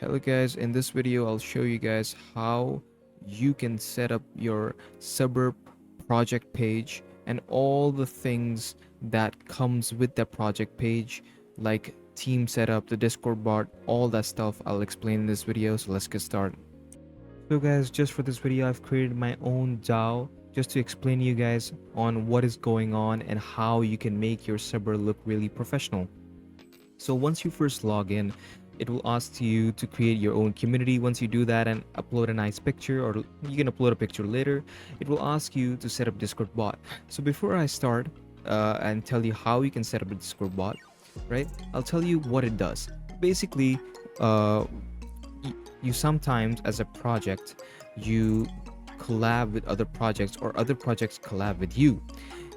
Hello guys, in this video I'll show you guys how you can set up your suburb project page and all the things that comes with that project page, like team setup, the Discord bot, all that stuff I'll explain in this video. So let's get started. So guys, just for this video I've created my own DAO just to explain to you guys on what is going on and how you can make your suburb look really professional. So once you first log in, it will ask you to create your own community. Once you do that and upload a nice picture, or you can upload a picture later, it will ask you to set up Discord bot. So before I start and tell you how you can set up a Discord bot, right, I'll tell you what it does. Basically, uh, you sometimes as a project, you collab with other projects or other projects collab with you,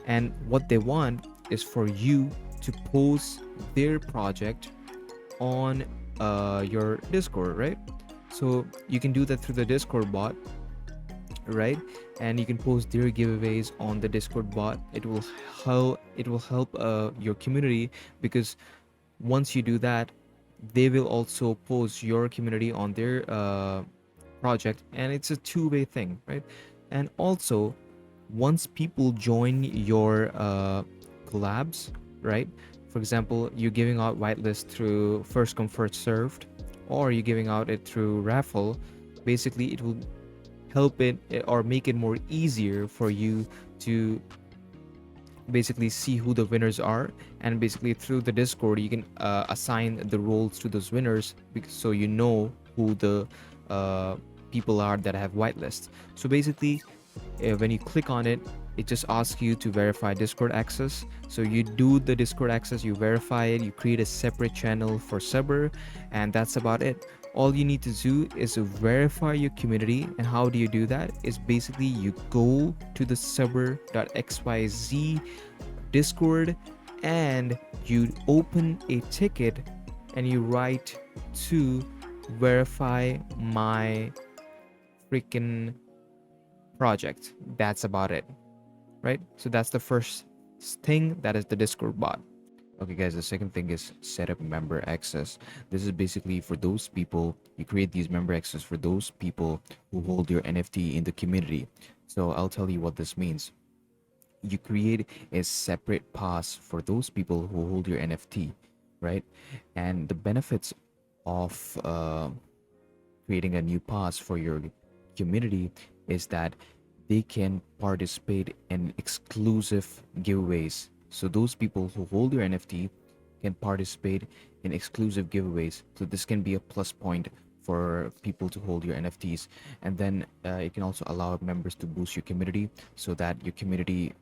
and what they want is for you to post their project on your Discord, right? So you can do that through the Discord bot, right? And you can post their giveaways on the Discord bot. It will help your community, because once you do that, they will also post your community on their project, and it's a two-way thing, right? And also, once people join your collabs, right? For example, you're giving out whitelist through first come first served, or you're giving out it through raffle. Basically, it will help it or make it more easier for you to basically see who the winners are, and basically through the Discord you can assign the roles to those winners, because so you know who the uh, people are that have whitelist. So basically, when you click on it, it just asks you to verify Discord access. So you do the Discord access, you verify it, you create a separate channel for Subber, and that's about it. All you need to do is to verify your community. And how do you do that? Is basically you go to the Subber.xyz Discord, and you open a ticket and you write to verify my freaking project. That's about it, right? So that's the first thing, that is the Discord bot. Okay guys, the second thing is set up member access. This is basically for those people, you create these member access for those people who hold your NFT in the community. So I'll tell you what this means. You create a separate pass for those people who hold your NFT, right? And the benefits of creating a new pass for your community is that they can participate in exclusive giveaways. So those people who hold your NFT can participate in exclusive giveaways. So this can be a plus point for people to hold your NFTs. And then it can also allow members to boost your community, so that your community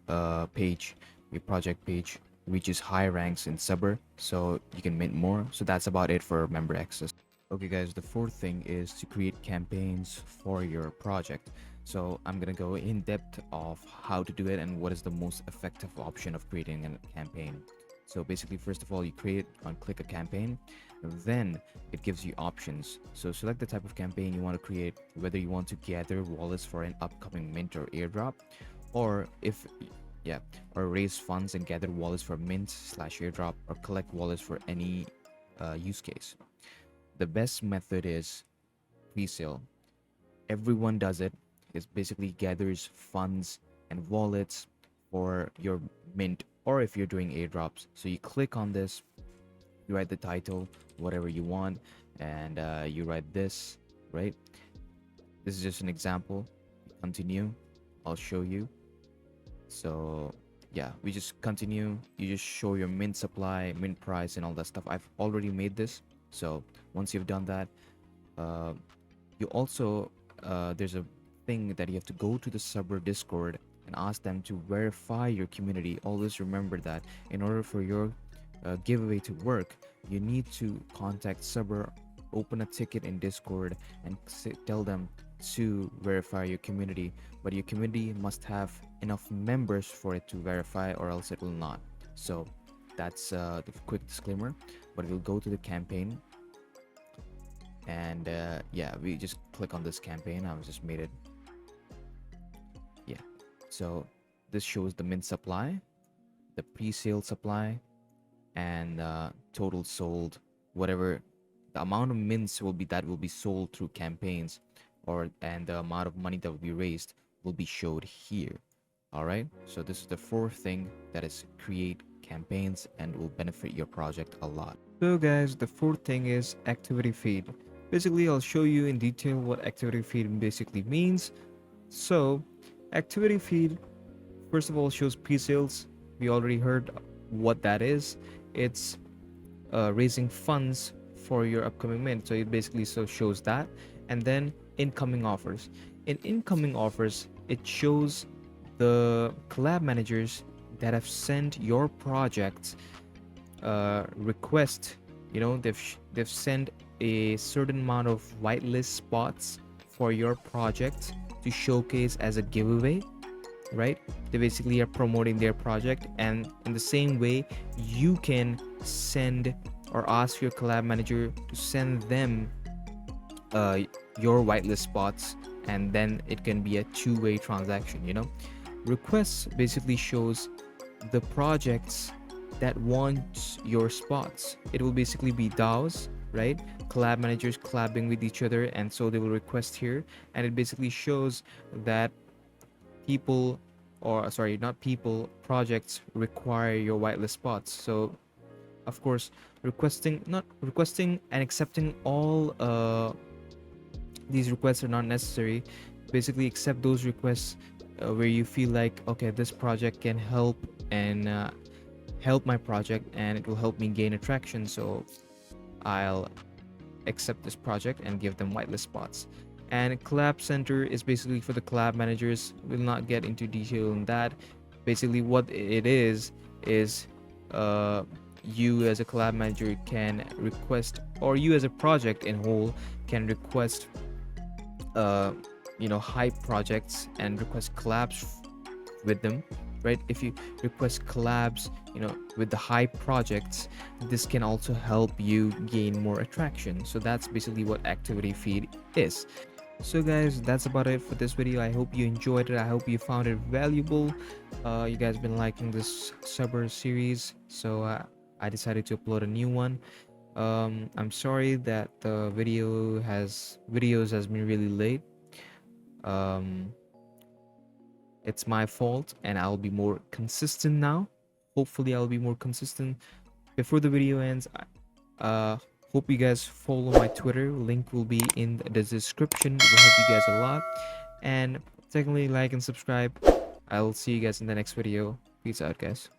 page, your project page, reaches high ranks in Subber, so you can mint more. So that's about it for member access. Okay guys, the fourth thing is to create campaigns for your project. So I'm gonna go in depth of how to do it and what is the most effective option of creating a campaign. So basically, first of all, you click a campaign, then it gives you options. So select the type of campaign you want to create, whether you want to gather wallets for an upcoming mint or airdrop, or if yeah, or raise funds and gather wallets for mint/airdrop, or collect wallets for any use case. The best method is pre-sale. Everyone does it. It basically gathers funds and wallets for your mint, or if you're doing airdrops. So you click on this, you write the title, whatever you want, and you write this, right? This is just an example. Continue. I'll show you. So yeah, we just continue. You just show your mint supply, mint price, and all that stuff. I've already made this. So once you've done that, uh, you also there's a thing that you have to go to the Subber Discord and ask them to verify your community. Always remember that in order for your giveaway to work, you need to contact Subber, open a ticket in Discord, and tell them to verify your community. But your community must have enough members for it to verify, or else it will not. So that's the quick disclaimer. But we'll go to the campaign, and yeah, we just click on this campaign. I just made it. Yeah, so this shows the mint supply, the pre-sale supply, and total sold, whatever the amount of mints will be sold through campaigns, or and the amount of money that will be raised will be showed here. All right, so this is the fourth thing, that is create campaigns and will benefit your project a lot. So guys, the fourth thing is activity feed. Basically, I'll show you in detail what activity feed basically means. So activity feed, first of all, shows pre-sales. We already heard what that is. It's raising funds for your upcoming mint, so it basically shows that. And then incoming offers. In incoming offers, it shows the collab managers that have sent your project request. They've sent a certain amount of whitelist spots for your project to showcase as a giveaway, right? They basically are promoting their project, and in the same way, you can send or ask your collab manager to send them your whitelist spots, and then it can be a two-way transaction. Requests basically shows the projects that want your spots. It will basically be DAOs, right? Collab managers collabing with each other, and so they will request here, and it basically shows that people, or sorry, not people, projects require your whitelist spots. So of course, not requesting and accepting all these requests are not necessary. Basically accept those requests where you feel like, okay, this project can help and help my project, and it will help me gain attraction, so I'll accept this project and give them whitelist spots. And collab center is basically for the collab managers. We'll not get into detail on that. Basically what it is you as a collab manager can request, or you as a project in whole can request hype projects and request collabs with them, right? If you request collabs with the hype projects, this can also help you gain more attraction. So that's basically what activity feed is. So guys, that's about it for this video. I hope you enjoyed it. I hope you found it valuable. You guys been liking this Subber series, so I decided to upload a new one. I'm sorry that the videos has been really late. It's my fault, and I'll be more consistent now. Hopefully I'll be more consistent before the video ends. Hope you guys follow my Twitter. Link will be in the description. It will help you guys a lot. And secondly, like and subscribe. I'll see you guys in the next video. Peace out, guys.